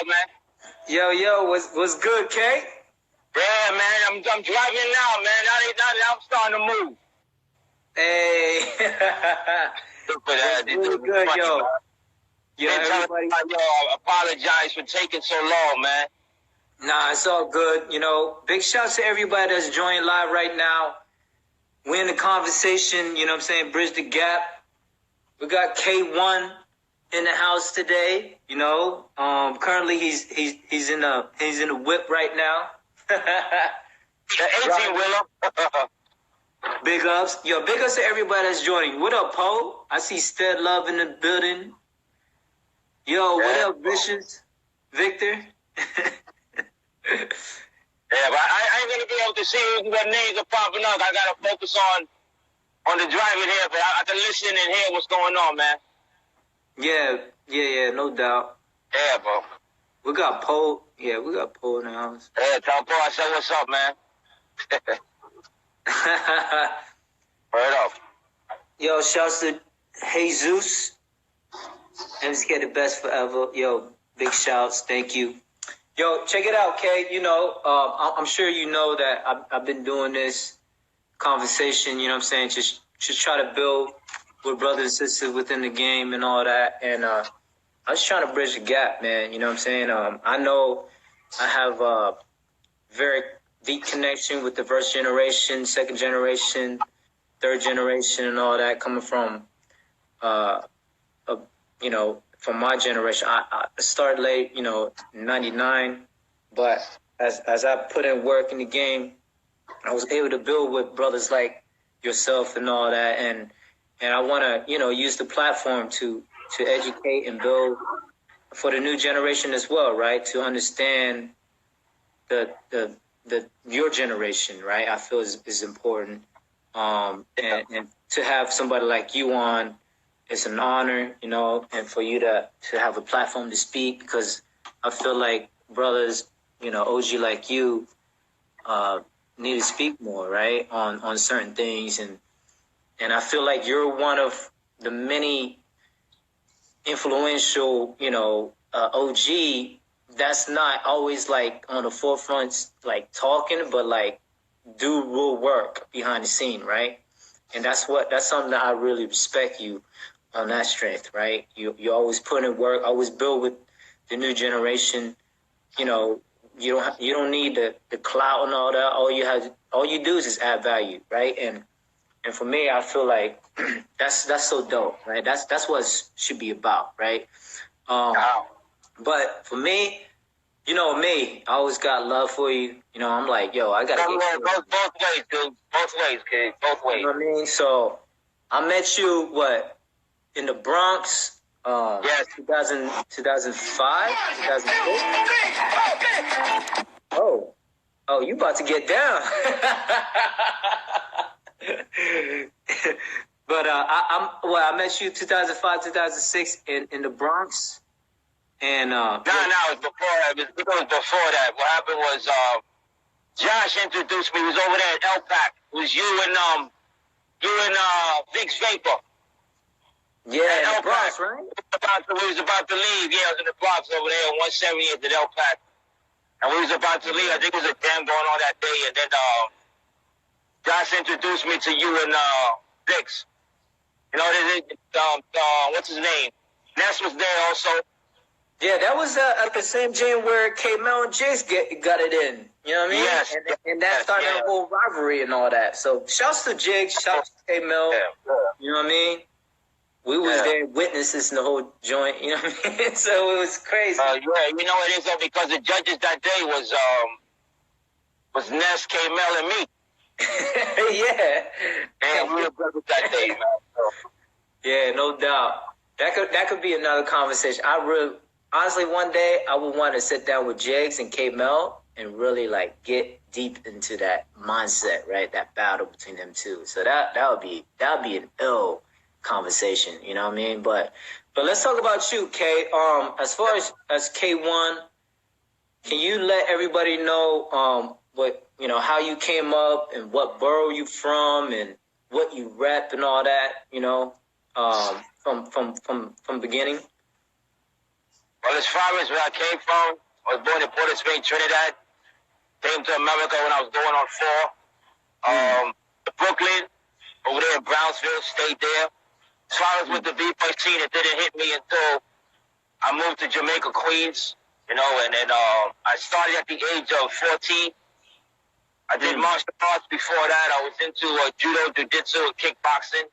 out, man. Yo, what's good, K? Yeah, man, I'm driving now, man. Now I'm starting to move. Hey. Really good, funny, yo. Man. Yo, everybody. I apologize for taking so long, man. Nah, it's all good. You know, big shouts to everybody that's joining live right now. We're in the conversation, you know what I'm saying? Bridge the gap. We got KWon in the house today, you know. Currently he's in the whip right now. The 18-wheeler. Big ups. Yo, big ups to everybody that's joining. What up, Poe? I see Stead Love in the building. Yo, what up, Vicious? Victor? Yeah, but I ain't gonna be able to see what names are popping up. I gotta focus on the driving here, but I can listen and hear what's going on, man. Yeah, no doubt. Yeah, bro. We got Poe. Yeah, we got Poe in the house. Yeah, tell Poe I said what's up, man. Word up. Yo, shouts to Jesus. MZK the best forever. Yo, big shouts. Thank you. Yo, check it out, Kay. You know, I'm sure you know that I've been doing this conversation, you know what I'm saying, just try to build with brothers and sisters within the game and all that. And I was trying to bridge the gap, man. You know what I'm saying? I know I have a very deep connection with the first generation, second generation, third generation, and all that coming from, you know, from my generation. I started late, you know, 99, but as I put in work in the game, I was able to build with brothers like yourself and all that, and I want to, you know, use the platform to educate and build for the new generation as well, right? To understand the your generation, right? I feel is important, and to have somebody like you on, it's an honor, you know, and for you to have a platform to speak, because I feel like brothers, you know, OG like you, need to speak more, right, on certain things, and I feel like you're one of the many influential, you know, OG that's not always like on the forefront, like talking, but like do real work behind the scene, right? And that's something that I really respect you on that strength, right? You always put in work, always build with the new generation. You know, you don't need the clout and all that. All you do is just add value, right? And for me, I feel like that's so dope, right? That's what it should be about, right? But for me, you know me, I always got love for you. You know, I'm like, yo, I gotta get both ways, dude. Both ways, kid. Both ways. You know what I mean? So I met you in the Bronx. Yes. 2005, 2006. Oh, you about to get down. But I met you 2005, 2006 in the Bronx. And no, it was before that. It was before that. What happened was Josh introduced me. He was over there at LPAC. It was you and Vic's Vapor. Yeah, in the Bronx, right? We was about to leave. Yeah, I was in the Bronx over there on 170th at LPAC. And we was about to leave. I think it was a jam going on that day. And then Josh introduced me to you and Vic's. You know, what's his name? Ness was there also. Yeah, that was at the same gym where KWon and Jigs got it in. You know what I mean? Yes. And that started a whole rivalry and all that. So shouts to Jigs, shouts to KWon. Yeah. You know what I mean? We was there witnesses in the whole joint. You know what I mean? So it was crazy. Yeah, you know it is because the judges that day was Ness, KWon, and me. Yeah. And we were brothers that day, man. So. Yeah, no doubt. That could be another conversation. Honestly, one day I would want to sit down with Jigs and K-Mel and really like get deep into that mindset, right? That battle between them two. So that would be an ill conversation, you know what I mean? But let's talk about you, K. As far as KWon, can you let everybody know what, you know, how you came up and what borough you from and what you rep and all that, you know, from beginning? Well, as far as where I came from, I was born in Port of Spain, Trinidad. Came to America when I was going on 4. Brooklyn, over there in Brownsville, stayed there. As far as with the B-boy scene, it didn't hit me until I moved to Jamaica, Queens. You know, and then I started at the age of 14. I did martial arts before that. I was into judo, jiu-jitsu, and kickboxing.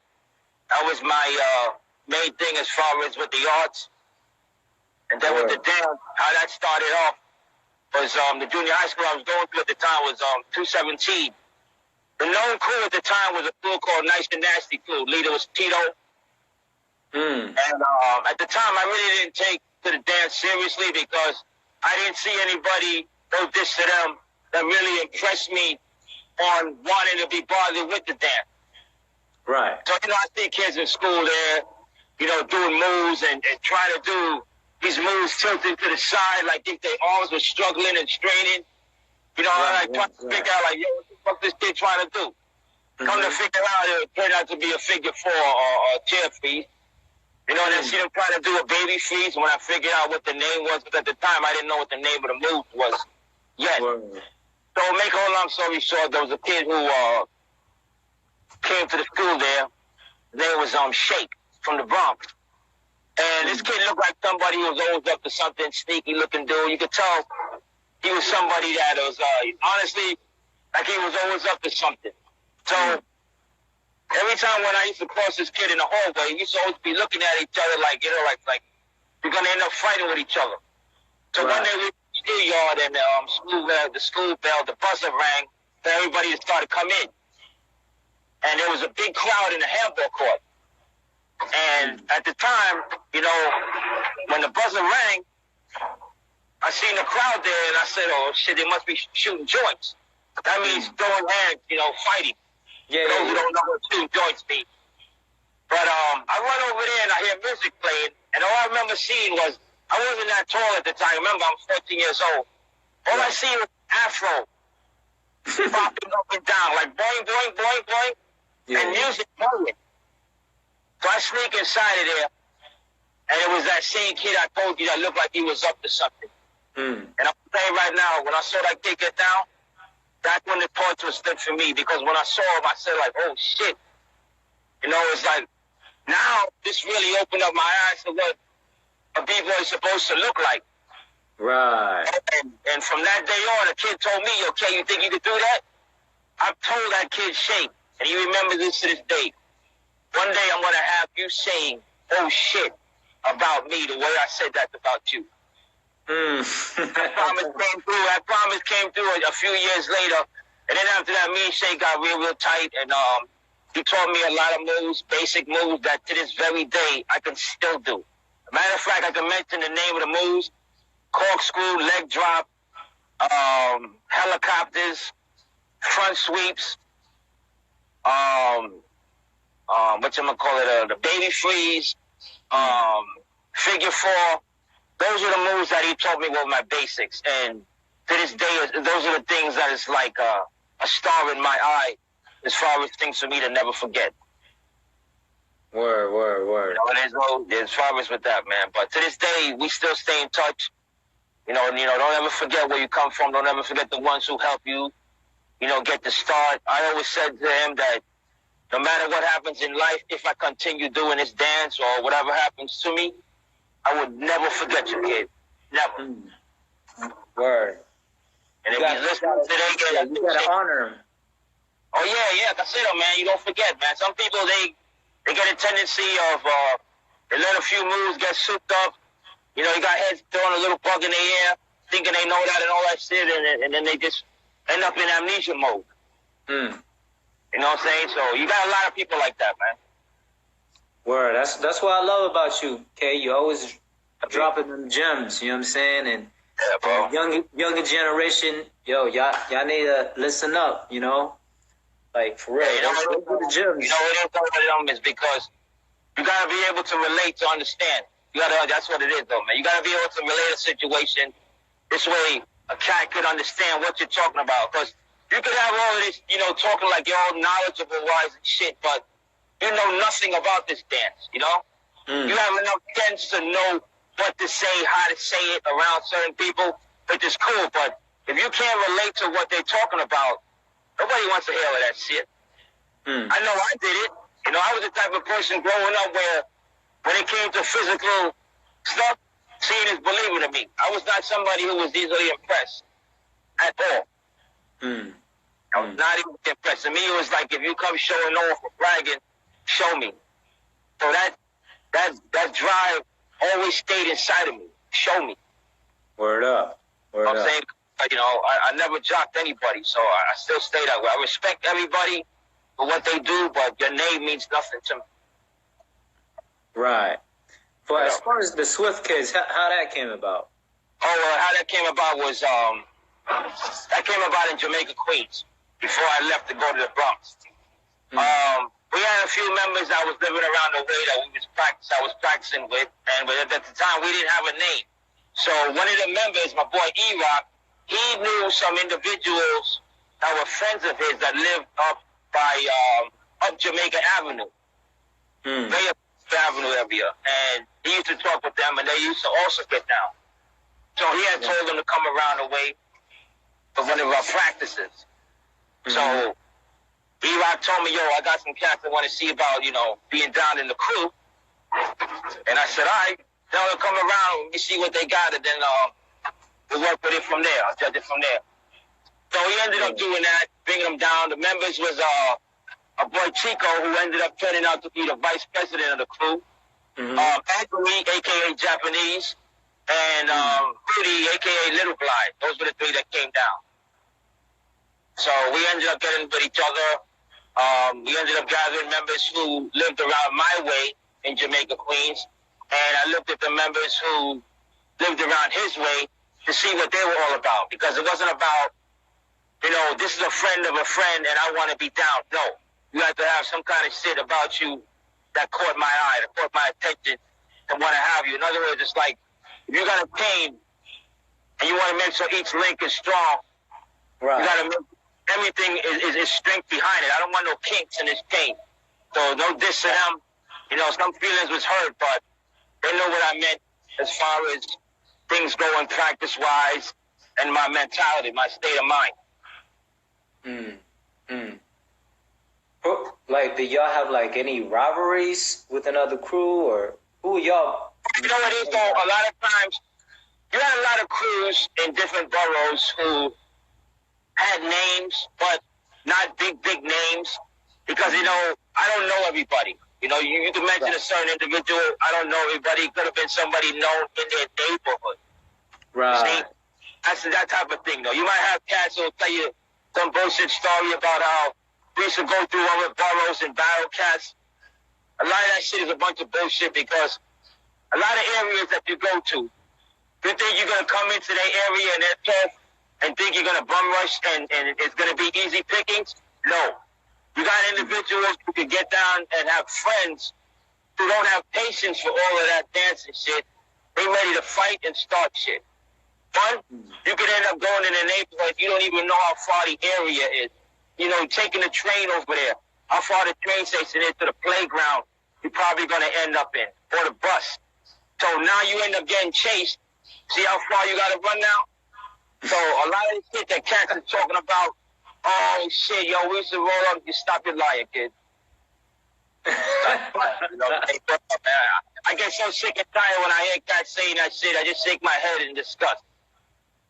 That was my main thing as far as with the arts. And then with the dance, how that started off was the junior high school I was going to at the time was 217. The known crew at the time was a crew called Nice and Nasty crew. Leader was Tito. And at the time, I really didn't take to the dance seriously because I didn't see anybody, no diss to them, that really impressed me on wanting to be bothered with the dance. Right. So, you know, I see kids in school there, you know, doing moves and trying to do these moves tilted to the side like if their arms were struggling and straining. You know, I like trying to figure out, like, yo, what the fuck this kid trying to do? Come to figure out, it turned out to be a figure 4 or a chair freeze. You know, and I see them trying to do a baby freeze when I figured out what the name was, because at the time I didn't know what the name of the move was yet. So make a whole long story short, there was a kid who came to the school there. His name was Shake from the Bronx. And this kid looked like somebody who was always up to something, sneaky looking dude. You could tell he was somebody that was, honestly, like he was always up to something. So every time when I used to cross this kid in the hallway, we used to always be looking at each other like, you know, like we're going to end up fighting with each other. So one day we were in the schoolyard and the school bell, the buzzer rang for everybody to start to come in. And there was a big crowd in the handball court. And at the time, you know, when the buzzer rang, I seen the crowd there and I said, oh shit, they must be shooting joints. That means throwing hands, you know, fighting. For those who don't know what shooting joints mean. But I run over there and I hear music playing, and all I remember seeing was, I wasn't that tall at the time. Remember, I'm 14 years old. All I see was afro popping up and down, like boing, boing, boing, boing, and music playing. So I sneak inside of there, and it was that same kid I told you that looked like he was up to something. And I'm saying right now, when I saw that kid get down, that's when the torch was lit for me, because when I saw him, I said, like, oh, shit. You know, it's like, now this really opened up my eyes to what a B-boy is supposed to look like. Right. And from that day on, the kid told me, okay, you think you could do that? I told that kid, Shake, and he remembers this to this day. One day I'm going to have you saying, oh, shit, about me the way I said that about you. That promise came through a few years later. And then after that, me and Shake got real tight. And he taught me a lot of moves, basic moves that to this very day I can still do. Matter of fact, I can mention the name of the moves: corkscrew, leg drop, helicopters, front sweeps, the baby freeze, figure 4. Those are the moves that he taught me were my basics. And to this day, those are the things that is like a star in my eye as far as things for me to never forget. Word. You know, as far as with that, man. But to this day, we still stay in touch. You know, don't ever forget where you come from. Don't ever forget the ones who help you, you know, get the start. I always said to him that no matter what happens in life, if I continue doing this dance or whatever happens to me, I would never forget you, kid. Never. Word. And if he's listening today, you gotta honor him. Oh yeah, like I said, man, you don't forget, man. Some people they get a tendency of they let a few moves get souped up. You know, you got heads throwing a little bug in their ear, thinking they know that and all that shit, and then they just end up in amnesia mode. You know what I'm saying? So you got a lot of people like that, man. Word. That's what I love about you, K. You always dropping them gems. You know what I'm saying? And yeah, bro. Younger generation, y'all need to listen up. You know, like for real. You know what it is? You know what it is because you gotta be able to relate to understand. That's what it is, though, man. You gotta be able to relate a situation. This way, a cat could understand what you're talking about. Because you could have all of this, you know, talking like you're all knowledgeable, wise and shit, but you know nothing about this dance, you know? You have enough sense to know what to say, how to say it around certain people, which is cool. But if you can't relate to what they're talking about, nobody wants to hear all of that shit. I know I did it. You know, I was the type of person growing up where when it came to physical stuff, seeing is believing to me. I was not somebody who was easily impressed at all. I was not even impressed. To me, it was like, if you come showing off or bragging, show me. So that drive always stayed inside of me. Show me. Word up. Word up. I'm saying, you know, I never jocked anybody, so I still stay that way. I respect everybody for what they do, but your name means nothing to me. Right. But as far as the Swift Kids, how that came about? Oh, how that came about was, that came about in Jamaica, Queens, before I left to go to the Bronx. We had a few members that was living around the way that I was practicing with, and at the time we didn't have a name. So one of the members, my boy E-Rock, he knew some individuals that were friends of his that lived up by up Jamaica Avenue, way up Avenue area, and he used to talk with them, and they used to also get down. So he had told them to come around the way for one of our practices. So E-Rock told me, yo, I got some cats that want to see about, you know, being down in the crew. And I said, all right, tell them to come around, let me see what they got, and then we'll work with it from there. I'll judge it from there. So he ended up doing that, bringing them down. The members was a boy Chico, who ended up turning out to be the vice president of the crew. Anthony, a.k.a. Japanese, and Rudy, a.k.a. Little Blind. Those were the three that came down. So we ended up getting with each other. We ended up gathering members who lived around my way in Jamaica, Queens. And I looked at the members who lived around his way to see what they were all about. Because it wasn't about, you know, this is a friend of a friend and I want to be down. No. You have to have some kind of shit about you that caught my eye, that caught my attention, and want to have you. In other words, it's like, if you got a chain and you want to make sure each link is strong, you got to make everything is strength behind it. I don't want no kinks in this chain. So no diss to them. You know, some feelings was hurt, but they know what I meant as far as things going practice-wise and my mentality, my state of mind. Like, did y'all have, like, any rivalries with another crew, or who y'all? You know what it is, though? A lot of times, you had a lot of crews in different boroughs who had names, but not big names, because, you know, I don't know everybody. You know, you can mention a certain individual, I don't know everybody. It could have been somebody known in their neighborhood. Right. See? That's that type of thing, though. You might have cats who will tell you some bullshit story about how we used to go through other boroughs and battle cats. A lot of that shit is a bunch of bullshit, because a lot of areas that you go to, you think you're going to come into their area and they're tough and think you're going to bum rush and it's going to be easy pickings? No. You got individuals who can get down and have friends who don't have patience for all of that dancing shit. They ready to fight and start shit. One, you could end up going in a neighborhood, you don't even know how far the area is. You know, taking the train over there, how far the train station is to the playground you're probably going to end up in, or the bus. So now you end up getting chased. See how far you got to run now? So a lot of the shit that cats are talking about, oh shit, yo, we used to roll up, you stop your lying, kid. You know, I get so sick and tired when I hear cats saying that shit, I just shake my head in disgust.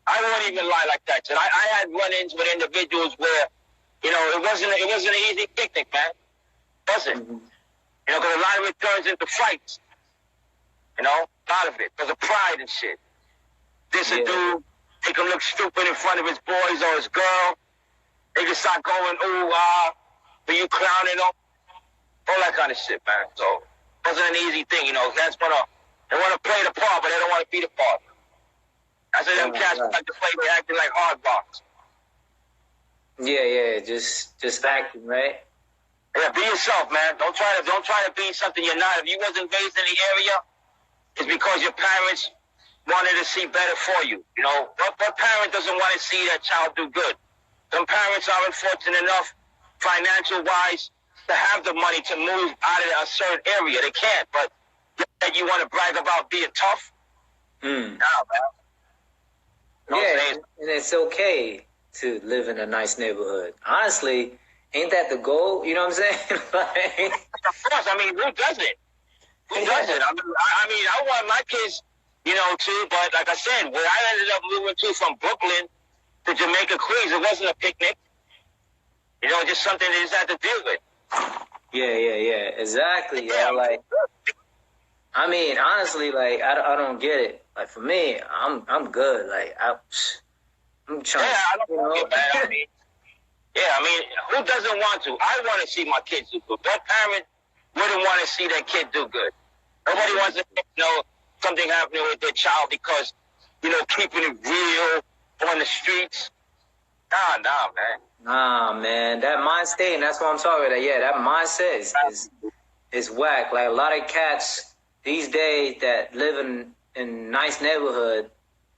I won't even lie like that. So I had run-ins with individuals where, you know, it wasn't an easy picnic, man. It wasn't. You know, because a lot of it turns into fights. You know, a lot of it. Because of pride and shit. This a dude, he can look stupid in front of his boys or his girl. They can start going, ooh, but you clowning them. All that kind of shit, man. So it wasn't an easy thing, you know. Cats they want to play the part, but they don't want to be the part. I said them cats like to play, they acting like hard box. Yeah, just acting, right? Yeah, be yourself, man. Don't try to be something you're not. If you wasn't raised in the area, it's because your parents wanted to see better for you. You know, what parent doesn't want to see their child do good? Some parents aren't fortunate enough, financial-wise, to have the money to move out of a certain area. They can't, but you want to brag about being tough? Mm. Nah, man. Yeah, and it's okay to live in a nice neighborhood. Honestly, ain't that the goal? You know what I'm saying? Like, of course, I mean, who doesn't? Who doesn't? I mean, I want my kids, you know, too. But like I said, where I ended up moving to from Brooklyn to Jamaica, Queens, it wasn't a picnic. You know, just something they just had to deal with. Yeah, exactly. Yeah, like, I mean, honestly, like, I don't get it. Like, for me, I'm good. Like, I'm trying. Yeah, I don't know? get mad. I mean, who doesn't want to? I want to see my kids do good. What parent wouldn't want to see their kid do good? Nobody wants to, you know, something happening with their child because, you know, keeping it real on the streets. Nah, man. Nah, man, that mind state, and that's what I'm talking about. Yeah, that mindset is whack. Like, a lot of cats these days that live in nice neighborhood,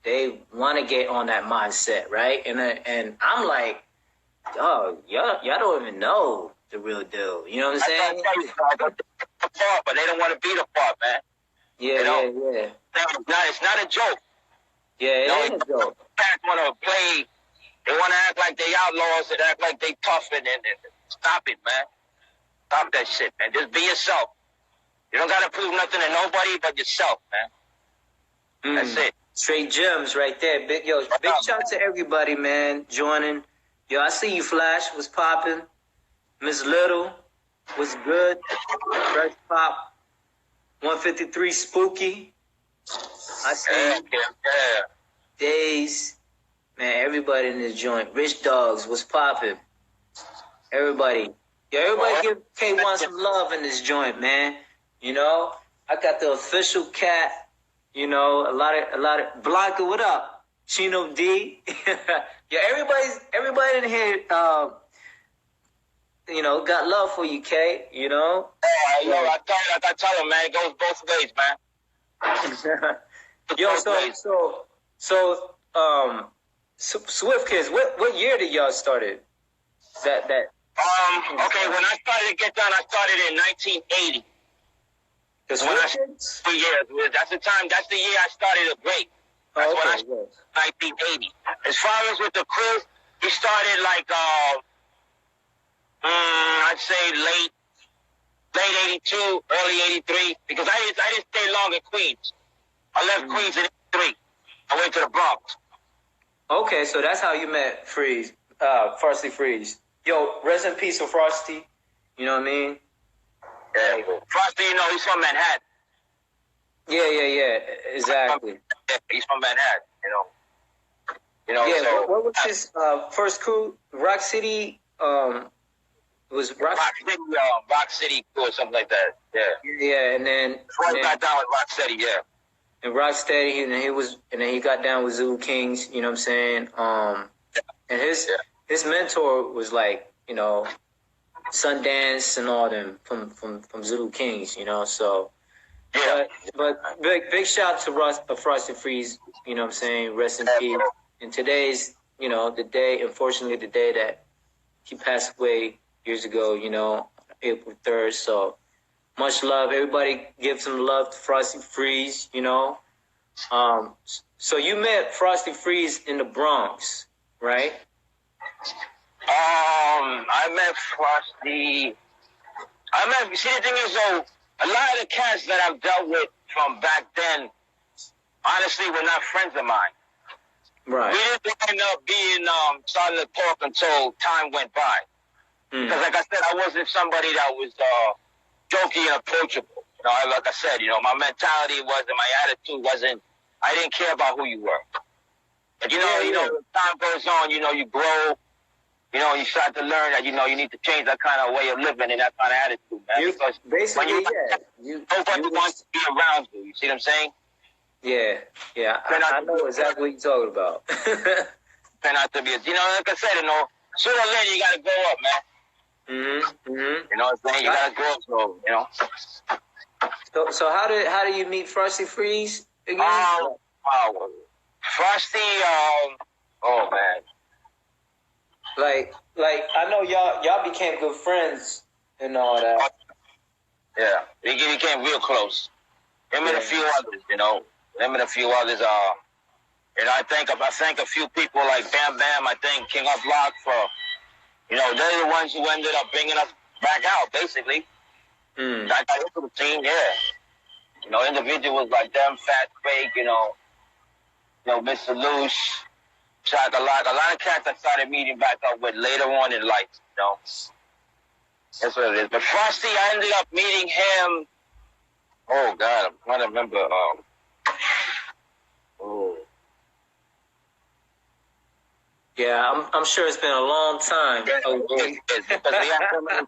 they want to get on that mindset, right? And I'm like, oh, y'all don't even know the real deal. You know what I'm saying? But they don't want to be the part, man. Yeah, you know? yeah. It's not a joke. Yeah, it ain't a joke. Cats want to play. They want to act like they outlaws and act like they tough and stop it, man. Stop that shit, man. Just be yourself. You don't got to prove nothing to nobody but yourself, man. That's it. Straight gems right there. Big shout to everybody, man, joining. Yo, I see you, Flash. What's popping? Miss Little, what's good? Fresh Pop, 153 Spooky. I see you. Yeah. Days. Man, everybody in this joint. Rich Dogs, what's popping? Everybody. Yeah, everybody give KWon some love in this joint, man. You know, I got the official cat. You know, a lot of Blanca, what up? Chino D. Yeah, everybody in here, you know, got love for you, K. You know. I tell him, man, it goes both ways, man. Yo, so Swift Kids, what year did y'all started? That. Okay, when I started to get done, I started in 1980. The Swift Kids? Yeah, that's the time. That's the year I started to break. That's when I started, 1980. As far as with the crew, we started like I'd say late 82, early 83, because I didn't stay long in Queens. I left Queens in 83. I went to the Bronx. Okay, so that's how you met Frosty Freeze. Yo, rest in peace for Frosty. You know what I mean? Yeah, Frosty, you know, he's from Manhattan. Yeah, exactly. He's from Manhattan, you know. Yeah, so, what was his first crew? Rock City, was Rock City or something like that. Yeah. Yeah, and then got down with Rock City, yeah. And Rocksteady, and then he got down with Zulu Kingz, you know what I'm saying? And his mentor was like, you know, Sundance and all them from Zulu Kingz, you know, so. Yeah. But big shout to Frosty Freeze, you know what I'm saying? Rest in peace. And today's, you know, unfortunately, the day that he passed away years ago, you know, April 3rd, so. Much love. Everybody give some love to Frosty Freeze, you know. So you met Frosty Freeze in the Bronx, right? I met Frosty. See, the thing is, though, a lot of the cats that I've dealt with from back then, honestly, were not friends of mine. Right. We didn't end up being starting to talk until time went by. Because, like I said, I wasn't somebody that was jokey and approachable. You know, like I said, you know, my mentality wasn't, my attitude wasn't, I didn't care about who you were. But, you know, as time goes on, you know, you grow, you know, you start to learn that, you know, you need to change that kind of way of living and that kind of attitude, man. Because basically, nobody wants to be around you. You see what I'm saying? Yeah. I know exactly what you're talking about. Turn out to be, you know, like I said, you know, sooner or later you got to grow up, man. Mm-hmm. You know what I'm saying? You gotta grow, so you know. So how did you meet Frosty Freeze again? Frosty, oh man. Like I know y'all became good friends and all that. Yeah, we became real close. Him and a few others, you know. Him and a few others. And I thank a few people like Bam Bam. I thank King of Block for, they're the ones who ended up bringing us back out, basically. I got into the team, yeah. Individuals like them, Fat Fake, Mr. Loose, Shaka Lock. A lot of cats I started meeting back up with later on in life, That's what it is. But Frosty, I ended up meeting him. Oh, God, I'm trying to remember. Yeah, I'm sure it's been a long time. Because we have so many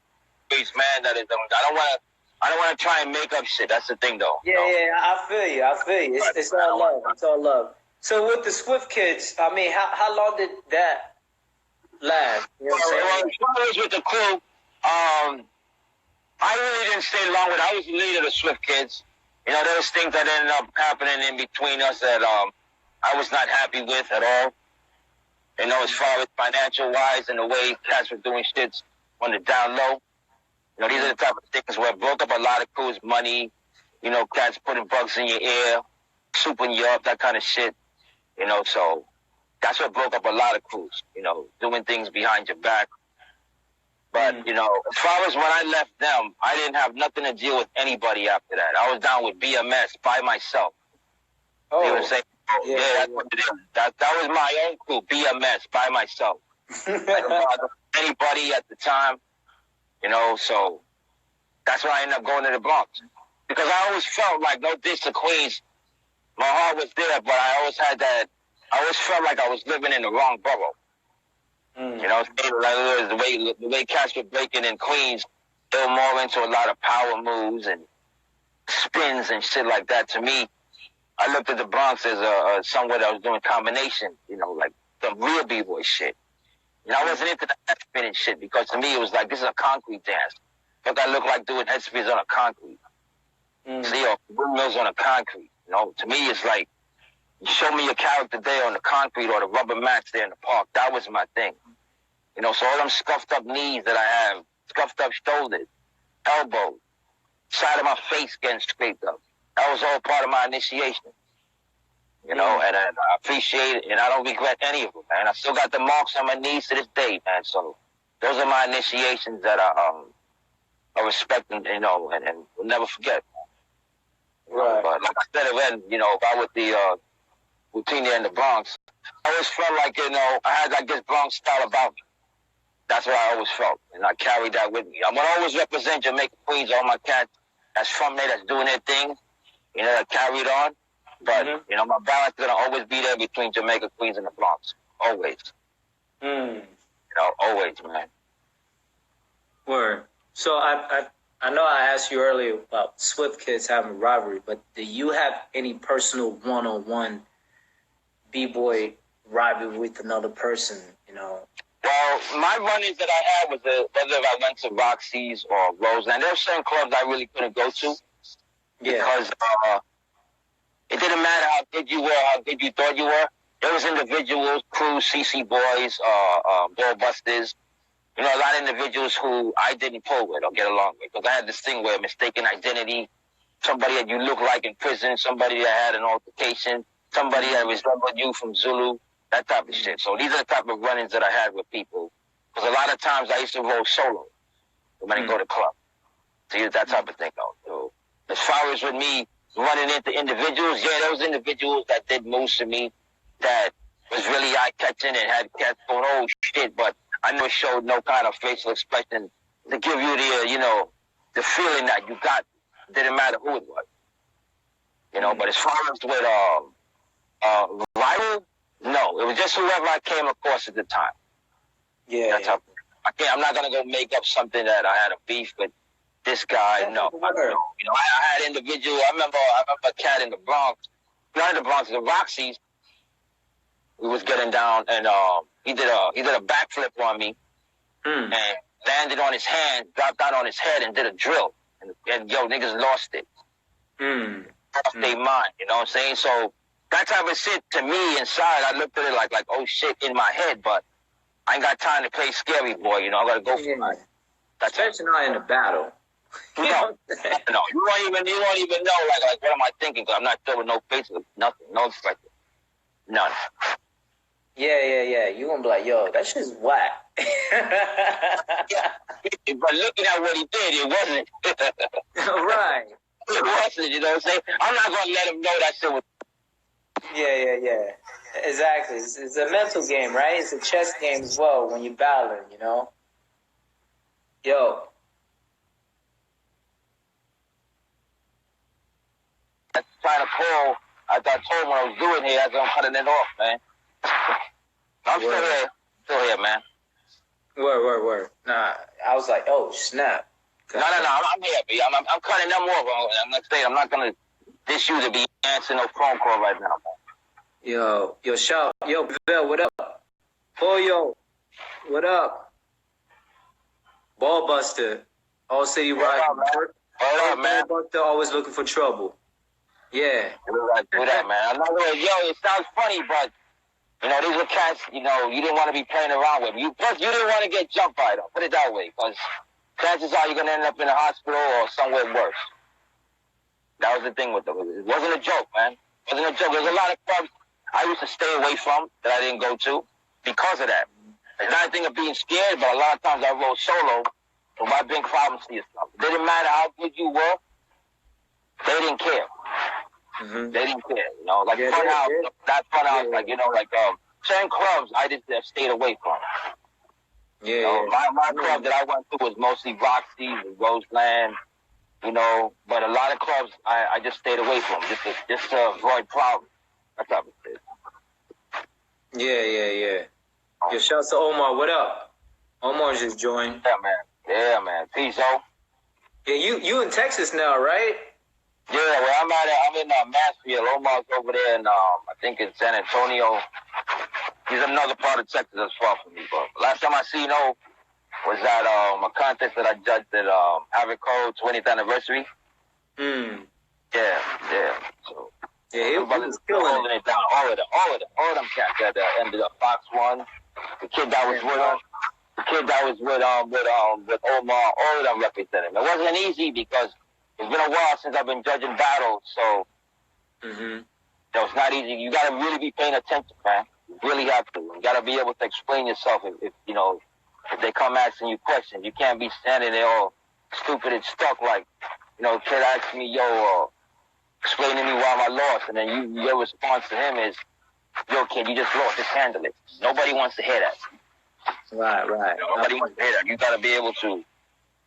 ways, man. That is, I don't want to try and make up shit. That's the thing, though. Yeah, I feel you. It's all love. It's all love. So with the Swift Kids, I mean, how long did that last? You know what I'm saying? Well, with the crew, I really didn't stay long with it. I was the leader of the Swift Kids. There was things that ended up happening in between us that I was not happy with at all. As far as financial-wise and the way cats were doing shit on the down low. These are the type of things where it broke up a lot of crews, money, cats putting bugs in your ear, souping you up, that kind of shit. So that's what broke up a lot of crews, doing things behind your back. But, as far as when I left them, I didn't have nothing to deal with anybody after that. I was down with BMS by myself. Oh. You know what I'm saying? Yeah, that's what it is. That was my own crew, BMS, by myself. I didn't bother anybody at the time, so that's why I ended up going to the Bronx. Because I always felt like, no diss to Queens, my heart was there, but I always felt like I was living in the wrong borough. The way cats were breaking in Queens, they were more into a lot of power moves and spins and shit like that. To me, I looked at the Bronx as somewhere that was doing combination, like the real b-boy shit. I wasn't into the head spinning shit because to me it was like, this is a concrete dance. Look, I look like doing head spins on a concrete. See, or windmills on a concrete. To me it's like, you show me your character there on the concrete or the rubber mats there in the park. That was my thing. So all them scuffed up knees that I have, scuffed up shoulders, elbows, side of my face getting scraped up. That was all part of my initiation. And I appreciate it, and I don't regret any of them, man. I still got the marks on my knees to this day, man. So those are my initiations that I respect and will never forget. Right. But like I said, if I was the routine there in the Bronx, I always felt like, I had like this Bronx style about me. That's what I always felt, and I carried that with me. I'm going to always represent Jamaica, Queens, all my cats that's from there, that's doing their thing, that carried on. But, my balance is going to always be there between Jamaica, Queens, and the Bronx. Always. Always, man. Word. So I know I asked you earlier about Swift Kids having a rivalry, but do you have any personal one-on-one b-boy rivalry with another person, Well, my run-ins that I had was whether I went to Roxy's or Roseland. There were certain clubs I really couldn't go to because it didn't matter how good you were, how good you thought you were. There was individuals, crews, CC boys, ball busters, a lot of individuals who I didn't pull with or get along with because I had this thing where mistaken identity, somebody that you look like in prison, somebody that had an altercation, somebody that resembled you from Zulu, that type of shit. So these are the type of run-ins that I had with people. Because a lot of times I used to roll solo when I go to club. So that type of thing, though. So as far as with me running into individuals, there was individuals that did moves to me that was really eye-catching and had cats going, oh, shit, but I never showed no kind of facial expression to give you the, the feeling that you got. Didn't matter who it was. But as far as with rival, no, it was just whoever I came across at the time. Yeah. That's how, I'm not gonna go make up something that I had a beef with this guy. No, I don't know. I had individual. I remember a cat in the Bronx. Not in the Bronx, the Roxy's. We was getting down, and he did a backflip on me, and landed on his hand, dropped down on his head, and did a drill. And niggas lost it. Lost their mind. You know what I'm saying? So that type of shit to me inside, I looked at it like oh shit in my head, but I ain't got time to play scary boy. I gotta go for it. Especially not in a battle. No, no, you won't even know like what am I thinking? Cause I'm not there with no Facebook, nothing, no expression, none. Yeah. You gonna be like, yo, that shit's whack. Yeah. But looking at what he did, it wasn't. Right. It wasn't. You know what I'm saying? I'm not gonna let him know that shit was. Yeah. Exactly. It's a mental game, right? It's a chess game as well when you're battling, you know? Yo. I tried to call. I told him what I was doing here. I'm cutting it off, man. I'm still here, man. Word. Nah, I was like, oh, snap. No, I'm here, B. I'm cutting them off. I'm gonna say I'm not gonna dish you to be answering no phone call right now, man. Yo, shout, yo, Bill, what up? Oh, yo, what up? Ballbuster, All City Rock. What up, man? Ballbuster, always looking for trouble. Yeah. Do that, man. It sounds funny, but you know, these are cats, you know, you didn't want to be playing around with. Plus, you didn't want to get jumped by them. Put it that way, because chances are you're going to end up in a hospital or somewhere worse. That was the thing with them. It wasn't a joke, man. It wasn't a joke. There's a lot of clubs I used to stay away from that I didn't go to because of that. It's not a thing of being scared, but a lot of times I rolled solo, so my big problems to yourself. It didn't matter how good you were. They didn't care. Mm-hmm. They didn't care, you know, like Funhouse, not Funhouse, like, you know, like certain clubs I just stayed away from. Yeah. You know, my club that I went to was mostly Roxy, Roseland, you know, but a lot of clubs I just stayed away from just to avoid problems. That's how it is. Yeah. Yo, shouts to Omar. What up? Omar just joined. Yeah, man. Peace, oh. Yeah, you in Texas now, right? Yeah, well, I'm in Mansfield. Omar's over there in, I think in San Antonio. He's in another part of Texas that's far from me, but last time I seen O was at a contest that I judged at Havoc Code 20th anniversary. Yeah. So yeah, he was killing it. Down. All of them cats that ended up Fox 1. The kid that was with him. The kid that was with Omar, all of them represented him. It wasn't easy because it's been a while since I've been judging battles, so it's not easy. You got to really be paying attention, man. You really have to. You got to be able to explain yourself if you know, if they come asking you questions. You can't be standing there all stupid and stuck like, you know, kid asks me, yo, explain to me why I lost, and then your response to him is, yo, kid, you just lost. Just handle it. Nobody wants to hear that. Right. Nobody wants to hear that. You got to be able to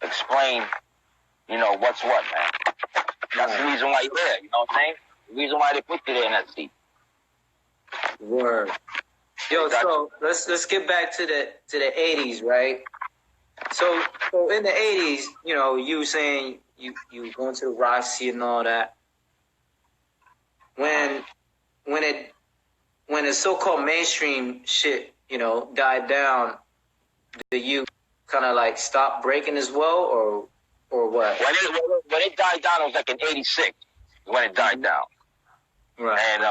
explain, you know, what's what, man. That's the reason why you're there, you know what I'm saying? The reason why they put you there in that seat. Word. Yo, so let's get back to the 80s, right? So in the 80s, you know, you saying you going to the Roxy and all that. When the so-called mainstream shit, you know, died down, did you kind of like stop breaking as well, or what? When it died down, it was like in '86 when it died down. Right. And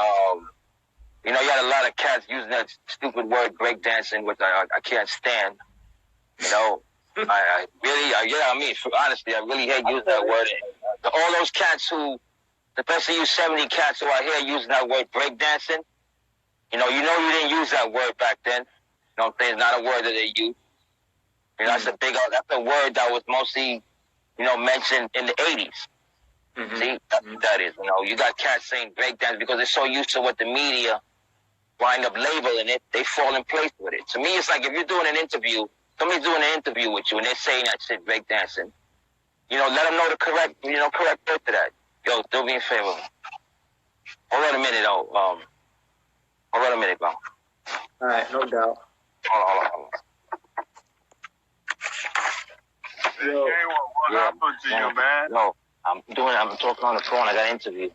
you know, you had a lot of cats using that stupid word breakdancing, which I can't stand. You know, honestly, I really hate using that word. All those cats who, especially you 70 cats who are here using that word breakdancing, you didn't use that word back then. You know what I'm saying? It's not a word that they use. You know, that's a word that was mostly, you know, mentioned in the 80s. See, that's what that is. You know, you got cats saying breakdance because they're so used to what the media wind up labeling it, they fall in place with it. To me, it's like if you're doing an interview, somebody's doing an interview with you and they're saying that shit breakdancing, you know, let them know the correct word to that. Yo, do me a favor. Hold on a minute, though. Hold on a minute, bro. All right, no doubt. Hold on. Yo, what happened to you, man? No, I'm talking on the phone. I got an interview.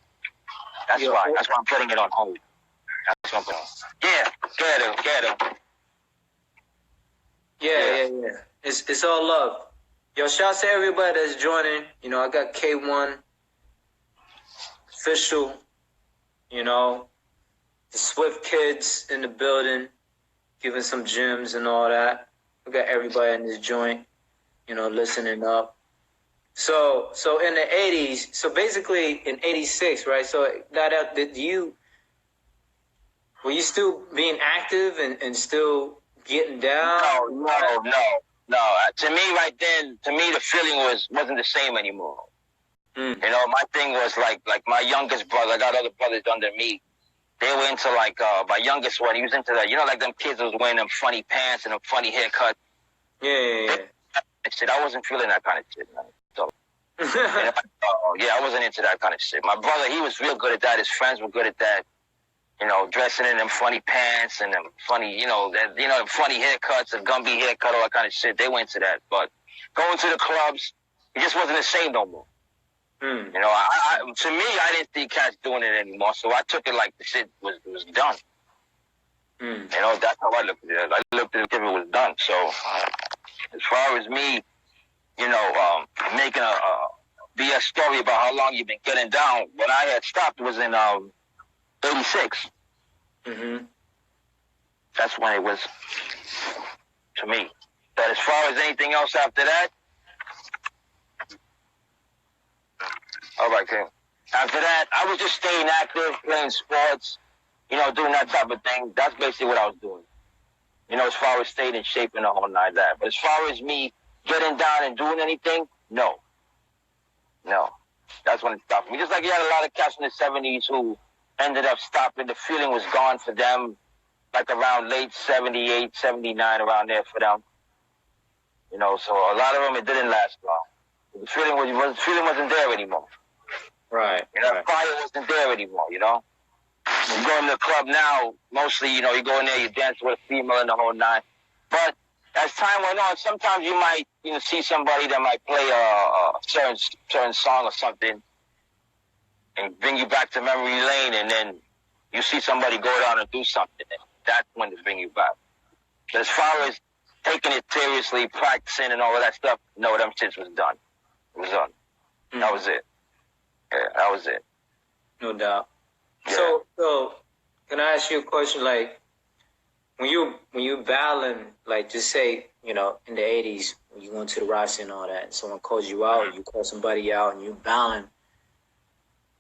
That's why I'm putting it on hold. That's what I'm putting on. Yeah, get him. Yeah. It's all love. Yo, shout out to everybody that's joining. You know, I got KWon official, you know, the Swift kids in the building, giving some gems and all that. We got everybody in this joint, you know, listening up. So in the 80s, so basically in 86, right? So were you still being active and still getting down? No. To me, right then, the feeling wasn't the same anymore. You know, my thing was like my youngest brother. I got other brothers under me. They were into my youngest one. He was into that. You know, like them kids was wearing them funny pants and them funny haircuts. Yeah. Shit, I wasn't feeling that kind of shit, man. So, I wasn't into that kind of shit. My brother, he was real good at that. His friends were good at that. You know, dressing in them funny pants and them funny, them funny haircuts, the Gumby haircut, all that kind of shit. They went to that. But going to the clubs, it just wasn't the same no more. You know, to me, I didn't see cats doing it anymore, so I took it like the shit was done. You know, that's how I looked at it. I looked at it if it was done. So, as far as me, you know, making a BS story about how long you've been getting down, when I had stopped was in 86. That's when it was to me. But as far as anything else after that, all right, King. After that, I was just staying active, playing sports, you know, doing that type of thing. That's basically what I was doing. You know, as far as staying in shape and the whole night that. But as far as me getting down and doing anything, no. That's when it stopped me. Just like you had a lot of cats in the 70s who ended up stopping. The feeling was gone for them, like around late 78, 79, around there for them. You know, so a lot of them, it didn't last long. The feeling wasn't there anymore. Right. You know, fire wasn't there anymore, you know? You go in the club now, mostly, you know, you go in there, you dance with a female in the whole night. But as time went on, sometimes you might, you know, see somebody that might play a certain song or something and bring you back to memory lane, and then you see somebody go down and do something, and that's when it bring you back. But as far as taking it seriously, practicing and all of that stuff, no, them shits was done. It was done. That was it. Yeah, that was it. No doubt. Yeah. So can I ask you a question? Like, when you battling, like, just say, you know, in the 80s, when you went to the Roxy and all that, and someone calls you out, you call somebody out, and you battling,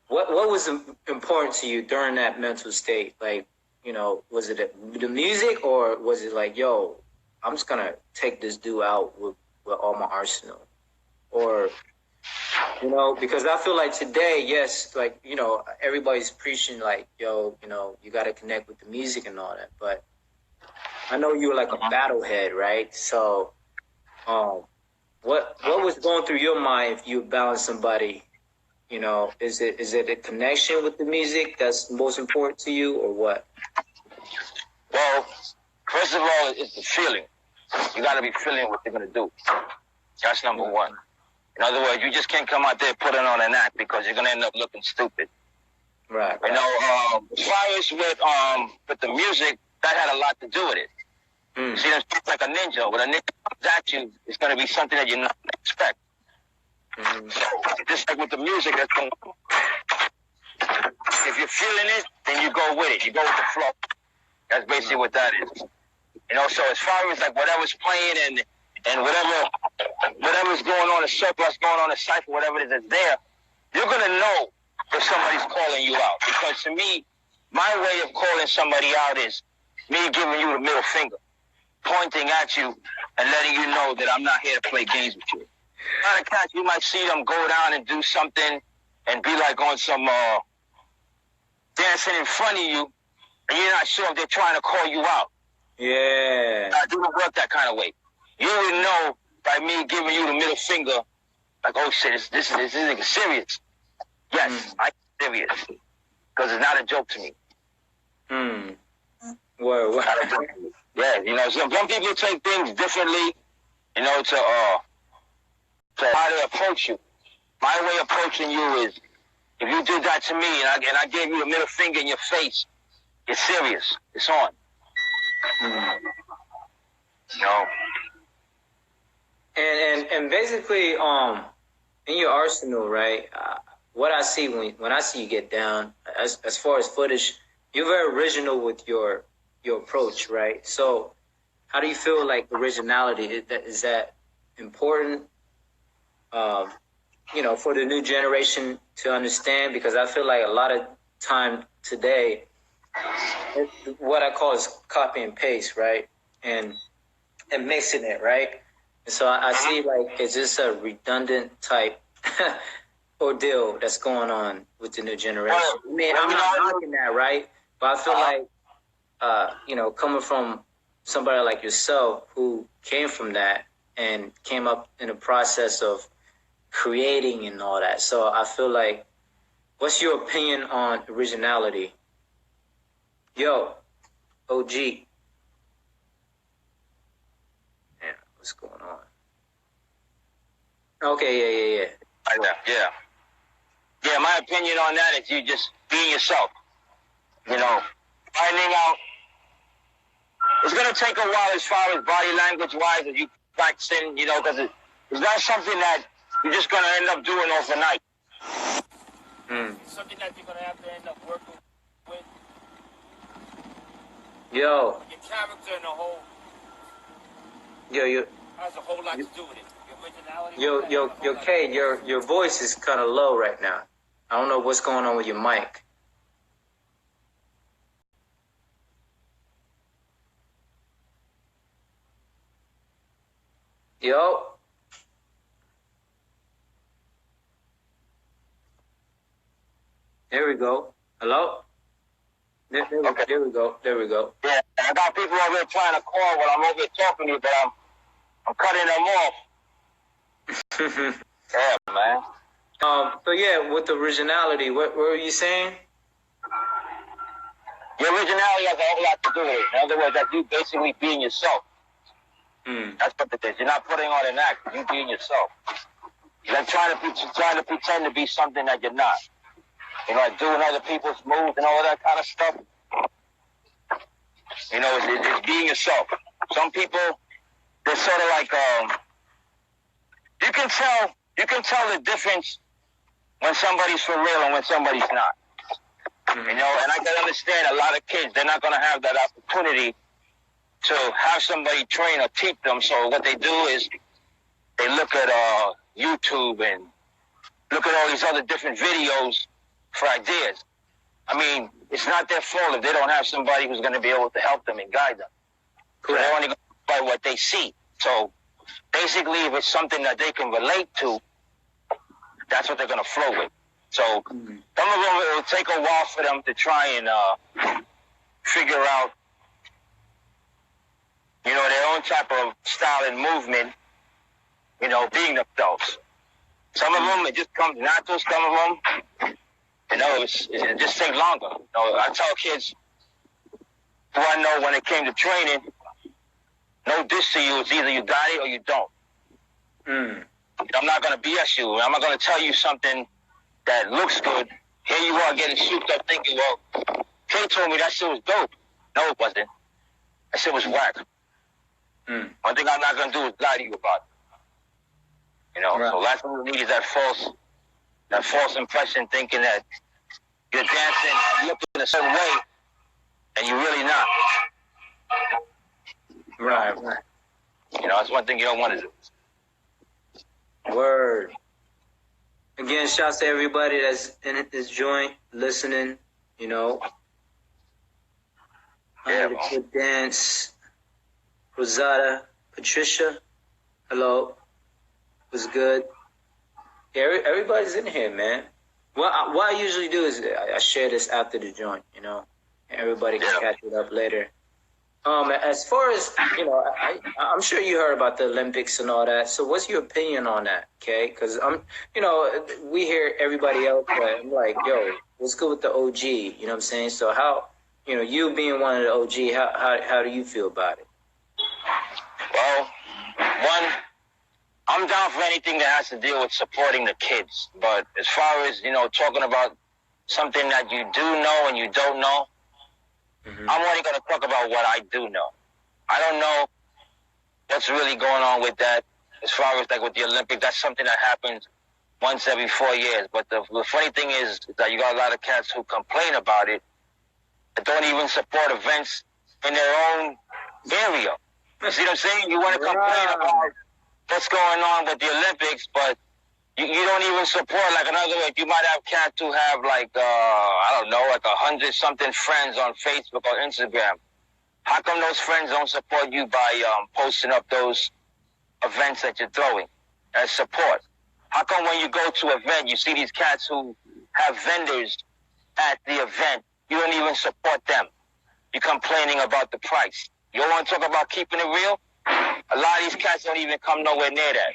what was important to you during that mental state? Like, you know, was it the music, or was it like, yo, I'm just gonna take this dude out with all my arsenal? Or, you know, because I feel like today, yes, like, you know, everybody's preaching like, yo, you know, you got to connect with the music and all that. But I know you were like a battlehead, right? So, what was going through your mind if you balance somebody? You know, is it a connection with the music that's most important to you, or what? Well, first of all, it's the feeling. You got to be feeling what they're gonna do. That's number one. In other words, you just can't come out there putting on an act, because you're gonna end up looking stupid. Right. You know, as far as with the music, that had a lot to do with it. See, it's like a ninja. When a ninja comes at you, it's gonna be something that you're not gonna expect. So, just like with the music, that's going. If you're feeling it, then you go with it. You go with the flow. That's basically what that is. You know, so as far as like whatever's playing and whatever's going on, a surplus going on, a cypher, whatever it is that's there, you're going to know if somebody's calling you out. Because to me, my way of calling somebody out is me giving you the middle finger, pointing at you and letting you know that I'm not here to play games with you. A lot of cats, you might see them go down and do something and be like on some dancing in front of you, and you're not sure if they're trying to call you out. Yeah. I do not work that kind of way. You would know by me giving you the middle finger, like, oh shit, this nigga serious. Yes, I'm serious. Because it's not a joke to me. Word. Yeah, you know, some people take things differently, you know, to how they approach you. My way of approaching you is, if you did that to me and I gave you the middle finger in your face, it's serious. It's on. You know? And basically, in your arsenal, right? What I see when I see you get down, as far as footage, you're very original with your approach, right? So, how do you feel like originality is that important? for the new generation to understand, because I feel like a lot of time today, what I call is copy and paste, right? And mixing it, right? And so I see like it's just a redundant type ordeal that's going on with the new generation. I mean, I'm not knocking that, right? But I feel like, coming from somebody like yourself who came from that and came up in the process of creating and all that. So I feel like, what's your opinion on originality? Yo, OG. Man, what's going on? Okay, yeah. Yeah, my opinion on that is you just being yourself. Finding out. It's going to take a while as far as body language-wise, as you practicing, because it's not something that you're just going to end up doing overnight. It's something that you're going to have to end up working with. Yo. Your character and the whole. Yo. Has a whole lot to do with it. Your originality. Yo, Kate, your voice is kind of low right now. I don't know what's going on with your mic. Yo. There we go. Hello? There we go. Yeah, I got people over here trying to call while I'm over here talking to you, but I'm cutting them off. Yeah, man. So yeah, with originality, what were you saying? Your originality has a whole lot to do with it. In other words, that's you basically being yourself. That's what it is. You're not putting on an act. You being yourself. You're not trying to pretend to be something that you're not. Like doing other people's moves and all that kind of stuff. It's being yourself. Some people, they're sort of like, you can tell the difference when somebody's for real and when somebody's not. And I can understand a lot of kids, they're not going to have that opportunity to have somebody train or teach them. So what they do is they look at YouTube and look at all these other different videos for ideas. I mean, it's not their fault if they don't have somebody who's going to be able to help them and guide them. Correct. They're only going to by what they see. So basically, if it's something that they can relate to, that's what they're going to flow with. So some of them, it will take a while for them to try and figure out, their own type of style and movement, being themselves. Some of them, it just comes natural. Some of them, it just takes longer. I tell kids who I know when it came to training, no diss to you. It's either you got it or you don't. I'm not going to BS you. I'm not going to tell you something that looks good. Here you are getting souped up thinking, well, Kay told me that shit was dope. No, it wasn't. That shit was whack. One thing I'm not going to do is lie to you about it. Right. So last thing we need is that false impression, thinking that you're dancing and looking a certain way, and you're really not. Right. That's one thing you don't want to do. Word. Again, shouts to everybody that's in this joint, listening, Yeah, Good Dance, Rosada, Patricia, hello, was good. Yeah, everybody's in here, man. What I usually do is I share this after the joint, and everybody can catch it up later. As far as, I'm sure you heard about the Olympics and all that. So what's your opinion on that, okay? Because we hear everybody else, but I'm like, yo, what's good with the OG? You know what I'm saying? So how, you being one of the OG, how do you feel about it? Well, one, I'm down for anything that has to deal with supporting the kids. But as far as, talking about something that you do know and you don't know, I'm only going to talk about what I do know. I don't know what's really going on with that. As far as like with the Olympics, that's something that happens once every 4 years. But the funny thing is that you got a lot of cats who complain about it that don't even support events in their own area. You see what I'm saying? You want to complain about what's going on with the Olympics, but You don't even support, like, in other words, you might have cats who have, like, I don't know, like 100-something friends on Facebook or Instagram. How come those friends don't support you by posting up those events that you're throwing as support? How come when you go to an event, you see these cats who have vendors at the event, you don't even support them? You're complaining about the price. You don't want to talk about keeping it real? A lot of these cats don't even come nowhere near that.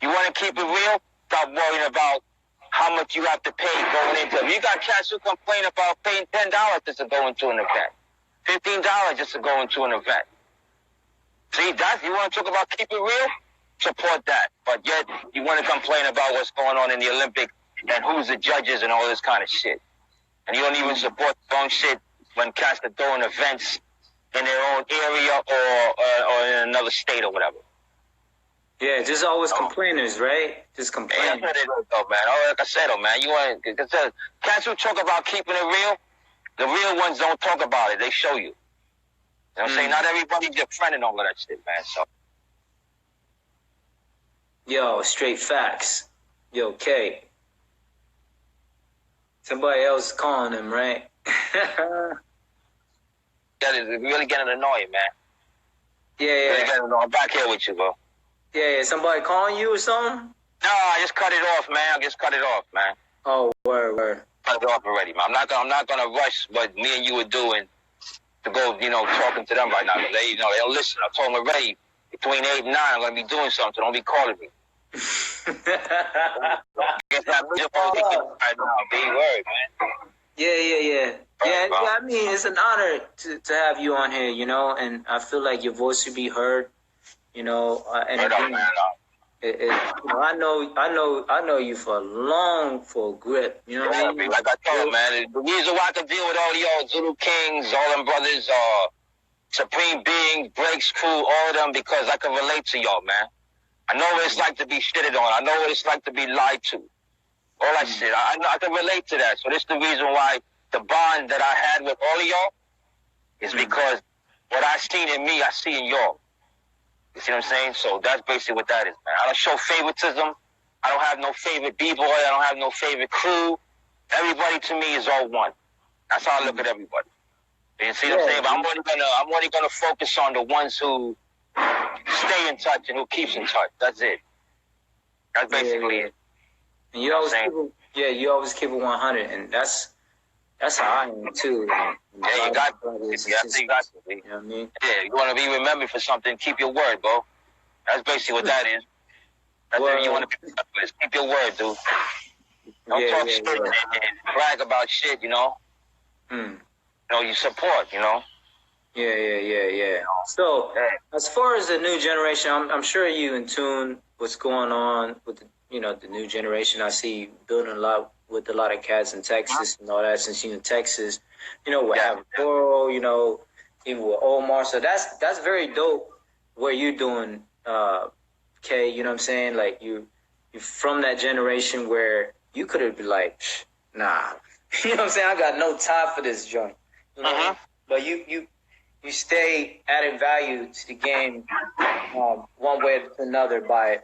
You want to keep it real? Stop worrying about how much you have to pay going into it. You got cats who complain about paying $10 just to go into an event. $15 just to go into an event. See, you want to talk about keep it real? Support that. But yet, you want to complain about what's going on in the Olympics and who's the judges and all this kind of shit. And you don't even support the wrong shit when cats are throwing events in their own area or in another state or whatever. Yeah, just always complainers, right? Just complaining. Yeah, that's what it is, though, man. Like I said, man, you want cats who talk about keeping it real, the real ones don't talk about it. They show you. You know what I'm saying? Not everybody's your friend and all of that shit, man. So. Yo, straight facts. Yo, K. Somebody else calling him, right? That is really getting annoying, man. Yeah. Really getting annoying. I'm back here with you, bro. Yeah. Somebody calling you or something? No, I just cut it off, man. Oh, word. Cut it off already, man. I'm not gonna rush what me and you were doing to go, talking to them right now. They don't listen. I told them already, between 8 and 9, I'm gonna be doing something. Don't be calling me. Guess I'm supposed to get right now. Be word, man. Yeah. Yeah, I mean, it's an honor to have you on here, and I feel like your voice should be heard, and again, I know you for a grip, you know what I mean? Like I told him, man, the reason why I can deal with all y'all Zulu Kingz, all them brothers, Supreme Being, Breaks Crew, all of them, because I can relate to y'all, man. I know what it's like to be shitted on. I know what it's like to be lied to. All that shit. I can relate to that. So this is the reason why the bond that I had with all of y'all is because what I seen in me, I see in y'all. You see what I'm saying? So that's basically what that is, man. I don't show favoritism. I don't have no favorite B-boy. I don't have no favorite crew. Everybody to me is all one. That's how I look at everybody. You see what I'm saying? But I'm only gonna focus on the ones who stay in touch and who keeps in touch. That's it. That's basically it. And you always keep it 100, and that's how I am too. Yeah, you got to. You got to be. You know what I mean? Yeah, you want to be remembered for something, keep your word, bro. That's basically what that is. That's what you want to be remembered for. Keep your word, dude. Don't talk shit and brag about shit, You support, Yeah. So, as far as the new generation, I'm sure you in tune what's going on with the new generation. I see you building a lot with a lot of cats in Texas and all that since you're in Texas. With Avocoro, even with Omar. So that's very dope what you're doing, K. You know what I'm saying? Like you're from that generation where you could have been like, nah. You know what I'm saying? I got no time for this joint. But you stay adding value to the game one way or another by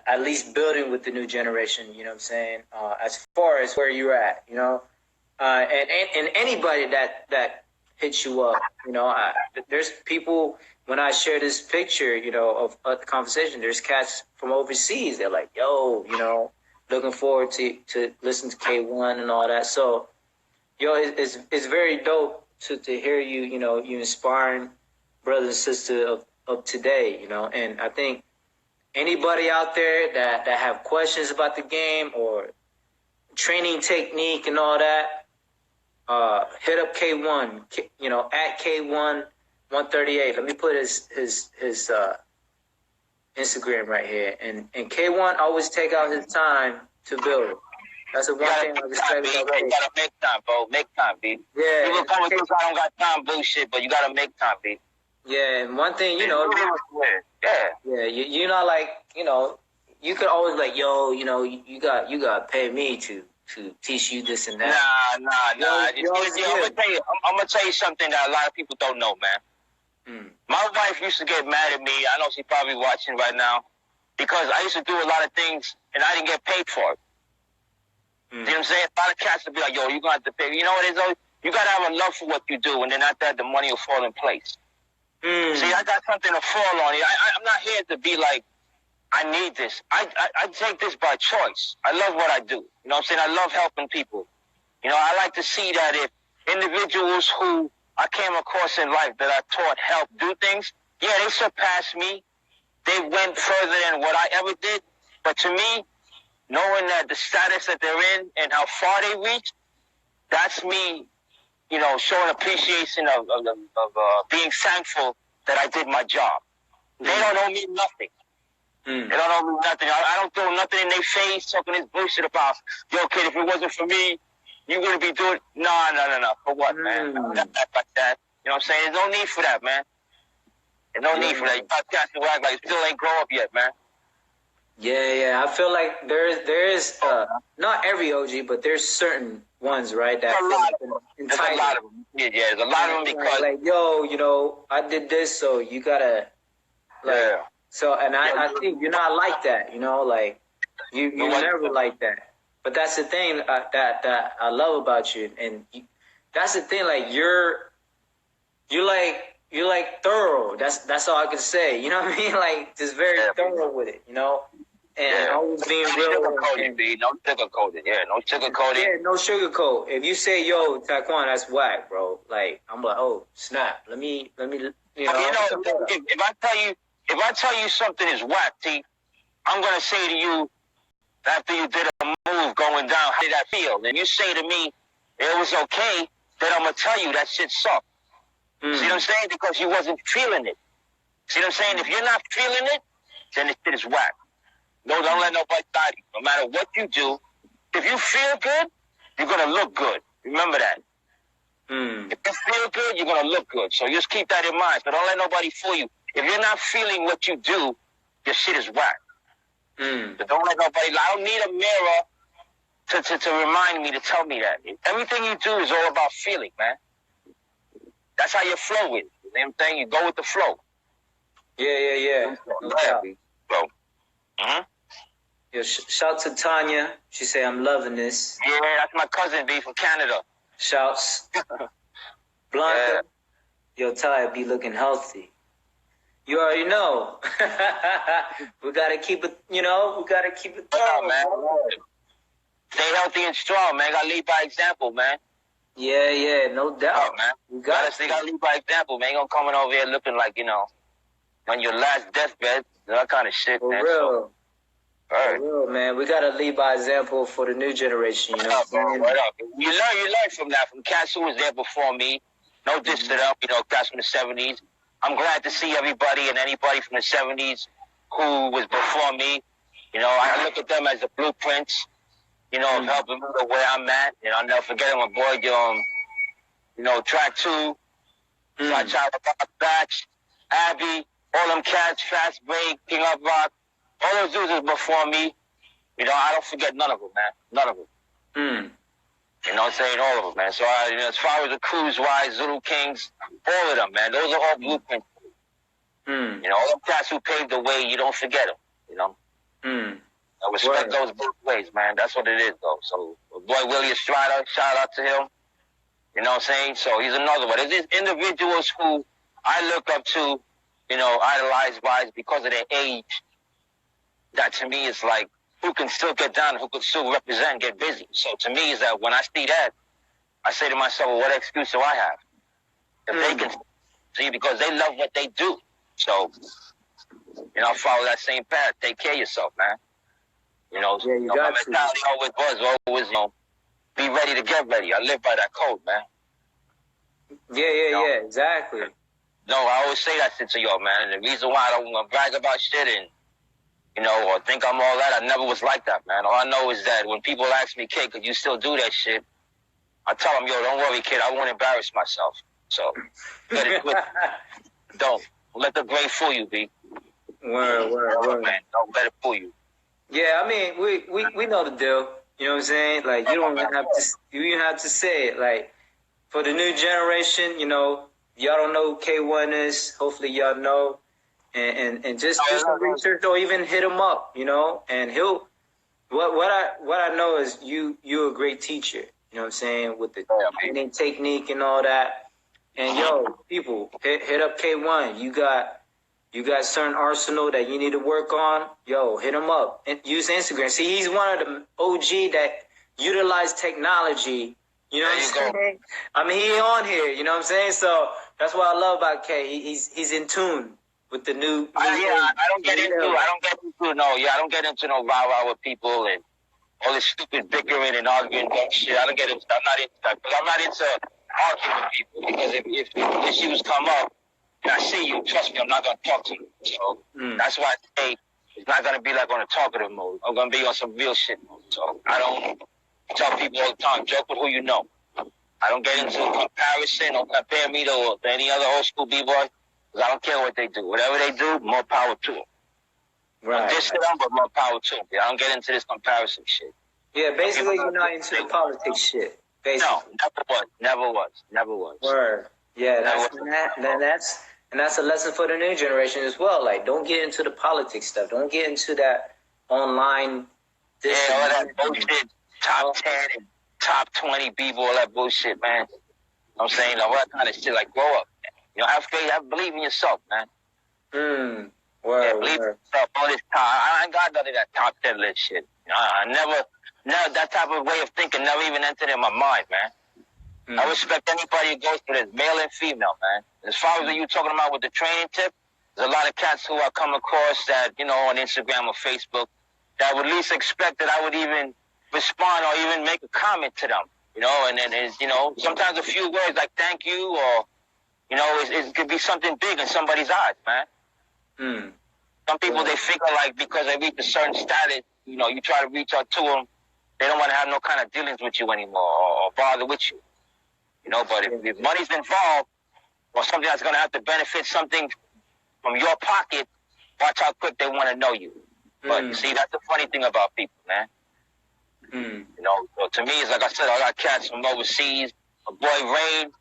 at least building with the new generation, you know what I'm saying? As far as where you're at, and anybody that hits you up, there's people, when I share this picture, of the conversation, there's cats from overseas. They're like, yo, looking forward to listen to KWon and all that. So, it's very dope to hear you, you inspiring brothers and sisters of today, and I think anybody out there that have questions about the game or training technique and all that, hit up KWon, at KWon 138. Let me put his Instagram right here. And KWon always take out his time to build. That's the one thing I respect about him. You gotta make time, bro. Make time, B. Yeah. People come with this, I don't got time bullshit, but you gotta make time, B. Yeah, and one thing, Yeah. you're not like, you could always like, yo, you got to pay me to teach you this and that. Nah. I'm gonna tell you something that a lot of people don't know, man. My wife used to get mad at me. I know she's probably watching right now because I used to do a lot of things and I didn't get paid for it. You know what I'm saying? A lot of cats will be like, yo, you're going to have to pay. You know what it is? You got to have a love for what you do, and then after that, the money will fall in place. See, I got something to fall on. I'm not here to be like, I need this. I take this by choice. I love what I do. You know what I'm saying? I love helping people. You know, I like to see that if individuals who I came across in life that I taught help do things, yeah, they surpassed me. They went further than what I ever did. But to me, knowing that the status that they're in and how far they reached, that's me, you know, showing appreciation of being thankful that I did my job. They don't owe me nothing. They don't owe me nothing. I don't throw nothing in their face talking this bullshit about, yo, kid, if it wasn't for me, you wouldn't be doing, no. For what, man? I'm not like that. You know what I'm saying? There's no need for that, man. There's no need for that. You got cats to act like you still ain't grow up yet, man. Yeah. I feel like there is not every OG, but there's certain ones, right? That there's a lot of them. Yeah, there's a lot of them because like, yo, you know, I did this, so you gotta, like, yeah. So, and I think you're not like that, you know, like you never like that. But that's the thing that I love about you, and that's the thing. Like you're like thorough. That's all I can say. You know what I mean? Like just very thorough with it. You know, and always being real. No sugarcoating. Yeah, no sugarcoating. Yeah, no sugarcoat. If you say, "Yo, Tyquan, that's whack, bro," like I'm like, "Oh, snap! Let me." You know, if I tell you something is whack, T, I'm gonna say to you after you did a move going down, how did that feel? And you say to me, it was okay, then I'm going to tell you that shit sucked. See what I'm saying? Because you wasn't feeling it. See what I'm saying? If you're not feeling it, then the shit is whack. No, don't let nobody stop you. No matter what you do, if you feel good, you're going to look good. Remember that. If you feel good, you're going to look good. So just keep that in mind. So don't let nobody fool you. If you're not feeling what you do, your shit is whack. But don't let nobody. I don't need a mirror to remind me, to tell me that. Everything you do is all about feeling, man. That's how your flow is. You know what I'm saying? You go with the flow. Yeah. Okay. So, Yo, shout to Tanya. She say, I'm loving this. Yeah, that's my cousin, B, from Canada. Shouts. Blanca. Yo, Ty, be looking healthy. You already know. We gotta keep it, you know, thorough, man. Stay healthy and strong, man. Gotta lead by example, man. Yeah, no doubt. Man. You gotta lead by example, man. You gonna come in over here looking like, you know, on your last deathbed, that kind of shit, man. For real, man. We gotta lead by example for the new generation, you know. What up? You learn from that, from cats who was there before me. No diss to them, you know, cats from the 70s. I'm glad to see everybody and anybody from the 70s who was before me. You know, I look at them as the blueprints, you know, of helping me to where I'm at. You know, I'll never forget my boy, you know, Track 2, Batch, Abby, all them cats, Fast Break, King of Rock, all those dudes was before me. You know, I don't forget none of them, man. None of them. You know what I'm saying? All of them, man. So, you know, as far as the cruise-wise, Zulu Kingz, all of them, man. Those are all blueprints. You know, all the cats who paved the way, you don't forget them, you know? I respect those both ways, man. That's what it is, though. So, boy Willie Estrada, shout out to him. You know what I'm saying? So, he's another one. There's individuals who I look up to, you know, idolize-wise because of their age. That, to me, is like, who can still get down, who can still represent and get busy. So to me is that when I see that, I say to myself, well, what excuse do I have? If they can see, because they love what they do. So, you know, follow that same path. Take care of yourself, man. You know, my mentality always, you know, be ready to get ready. I live by that code, man. Yeah, exactly. No, I always say that shit to y'all, man. And the reason why I don't want to brag about shit and, you know, or think I'm all that, I never was like that, man. All I know is that when people ask me, kid, could you still do that shit? I tell them, yo, don't worry, kid, I won't embarrass myself. So, let it quit. Don't let the gray fool you, B. Word. Man, don't let it fool you. Yeah, I mean, we know the deal. You know what I'm saying? Like, you don't even have to say it. Like, for the new generation, you know, y'all don't know who KWon is. Hopefully y'all know. And just do some research or even hit him up, you know, and he'll What I know is you're a great teacher. You know what I'm saying, with the training technique and all that. And yo, people, hit up KWon. You got certain arsenal that you need to work on. Yo, hit him up and use Instagram. See, he's one of the OG that utilize technology. You know what I'm saying? I mean, he on here. You know what I'm saying? So that's what I love about K. He's in tune with the new. I don't get into no rah-rah with people and all this stupid bickering and arguing and shit. I don't get into. I'm not into that. I'm not into arguing with people because if issues come up and I see you, trust me, I'm not gonna talk to you. So that's why I say it's not gonna be like on a talkative mode. I'm gonna be on some real shit mode. So I don't tell people all the time, joke with who you know. I don't get into comparison or compare me to any other old school b-boy because I don't care what they do. Whatever they do, more power to them. Right. This to them, but more power to them. I don't get into this comparison shit. Yeah, basically you're not into the politics shit. Basically. No, never was. Word. Yeah, that's a lesson for the new generation as well. Like, don't get into the politics stuff. Don't get into that online. All that bullshit. Top 10 and top 20 people, all that bullshit, man. You know what I'm saying? All that kind of shit. Like, grow up, man. You know, have faith, believe in yourself, man. Word. Believe in yourself all this time. I ain't got none of that top 10 list shit. You know, I never, that type of way of thinking never even entered in my mind, man. I respect anybody who goes through this, male and female, man. As far as you talking about with the training tip, there's a lot of cats who I come across that, you know, on Instagram or Facebook that would least expect that I would even respond or even make a comment to them, you know, and then, you know, sometimes a few words like thank you or, you know, it could be something big in somebody's eyes, man. Some people, they figure like because they reach a certain status, you know, you try to reach out to them, they don't want to have no kind of dealings with you anymore or bother with you. You know, but if money's involved or something that's going to have to benefit something from your pocket, watch how quick they want to know you. But you see, that's the funny thing about people, man. You know, so to me, it's like I said, I got cats from overseas. A boy Rain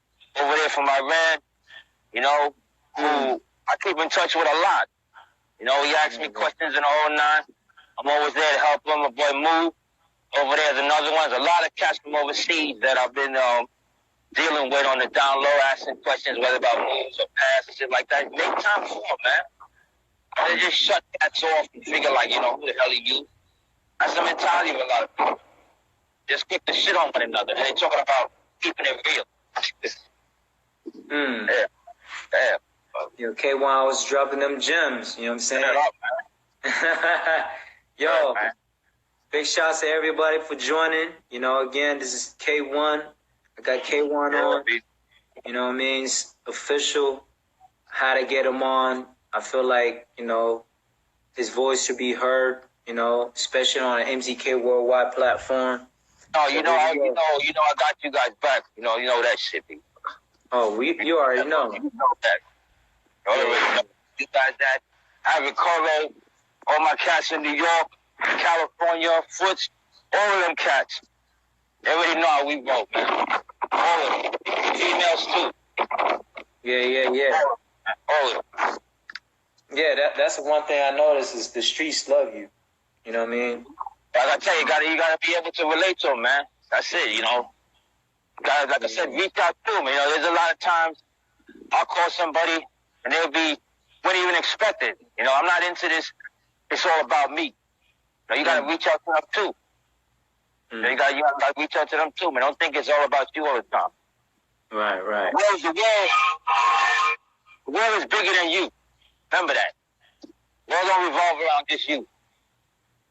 over there from Iran, you know, who I keep in touch with a lot. You know, he asks me questions in the whole nine. I'm always there to help him. A boy Move over there's another one. There's a lot of cats from overseas that I've been dealing with on the down low, asking questions, whether about moves or pass and shit like that. Make time for them, man. They just shut cats off and figure like, you know, who the hell are you? That's the mentality of a lot of people. Just kick the shit on one another. And they're talking about keeping it real. Yeah. Yo, KWon was dropping them gems. You know what I'm saying? Yo, big shouts to everybody for joining. You know, again, this is KWon. I got KWon on. You know what I mean? It's official. How to get him on. I feel like, you know, his voice should be heard, you know, especially on an MZK Worldwide platform. Oh, you know, I got you guys back. You know that shit, people. Oh, you already know. You know that. You guys that have it covered. All my cats in New York, California, Foots, all of them cats. They already know how we roll, man. All of them. Females too. Yeah. All of them. Yeah, that's the one thing I noticed is the streets love you. You know what I mean? Like I tell you, you gotta be able to relate to them, man. That's it, you know. Guys, like I said, reach out to them. You know, there's a lot of times I'll call somebody and they'll be, wouldn't even expect it. You know, I'm not into this. It's all about me. You know, you gotta reach out to them too. You know, you gotta reach out to them too, man. Don't think it's all about you all the time. Right. The world is bigger than you. Remember that. The world don't revolve around just you.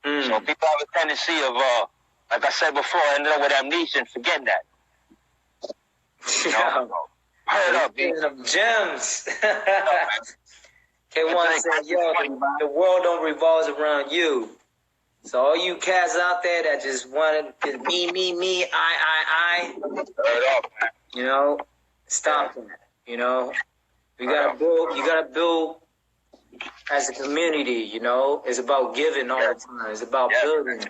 So people have a tendency of, like I said before, ending up with amnesia and forgetting that. You know? Heard up, dude. Gems. KWon said, yo, the world don't revolve around you. So all you cats out there that just wanted to me, I. Heard up, man. You know, stop that. You know, you gotta build as a community, you know. It's about giving all the time. It's about building.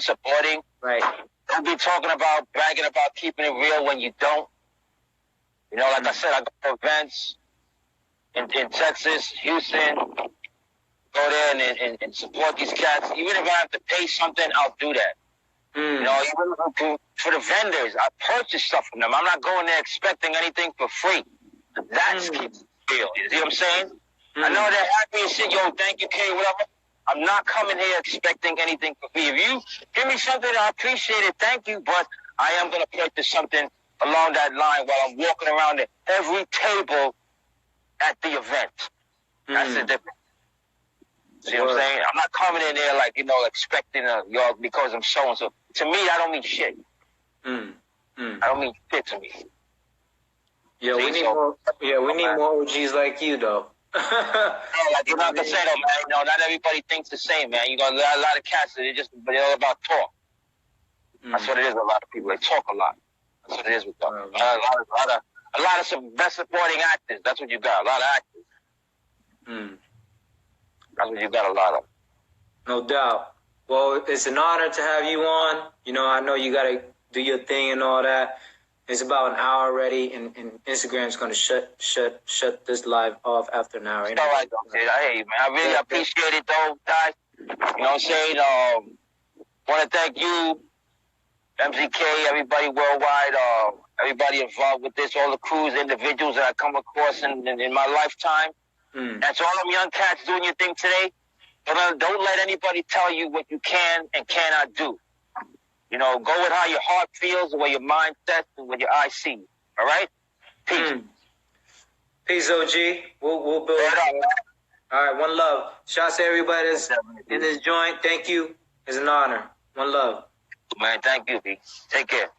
Supporting. Right. Don't be talking about, bragging about keeping it real when you don't. You know, like I said, I go to events in Texas, Houston, go go there and support these cats. Even if I have to pay something, I'll do that. You know, even for the vendors, I purchase stuff from them. I'm not going there expecting anything for free. That's real. You see what I'm saying? I know they're happy and shit. Yo, thank you, K, whatever. I'm not coming here expecting anything for free. If you give me something, I appreciate it. Thank you. But I am going to purchase something along that line while I'm walking around at every table at the event. That's the difference. See what I'm saying? I'm not coming in there like, you know, expecting y'all because I'm so-and-so. To me, that don't mean shit. I don't mean shit to me. Yeah, we need more. Yeah, we need more OGs like you, though. Like you know, like I said, though, man. You know, not everybody thinks the same, man. You got a lot of cats that but they're all about talk. That's what it is. A lot of people they talk a lot. That's what it is with them. A lot of some best supporting actors. That's what you got. A lot of actors. That's what you got. A lot of. No doubt. Well, it's an honor to have you on. You know, I know you got to do your thing and all that. It's about an hour already, and Instagram's going to shut this live off after an hour. All right, hey, man, I really appreciate it, though, guys. You know what I'm saying? Want to thank you, MZK, everybody worldwide, everybody involved with this, all the crews, individuals that I come across in my lifetime. That's all them young cats doing your thing today. Don't let anybody tell you what you can and cannot do. You know, go with how your heart feels, the way your mind sets, and what your eyes see. All right? Peace. Peace, OG. We'll build it up. All right, one love. Shouts to everybody that's in this joint. Thank you. It's an honor. One love. Man, thank you, B. Take care.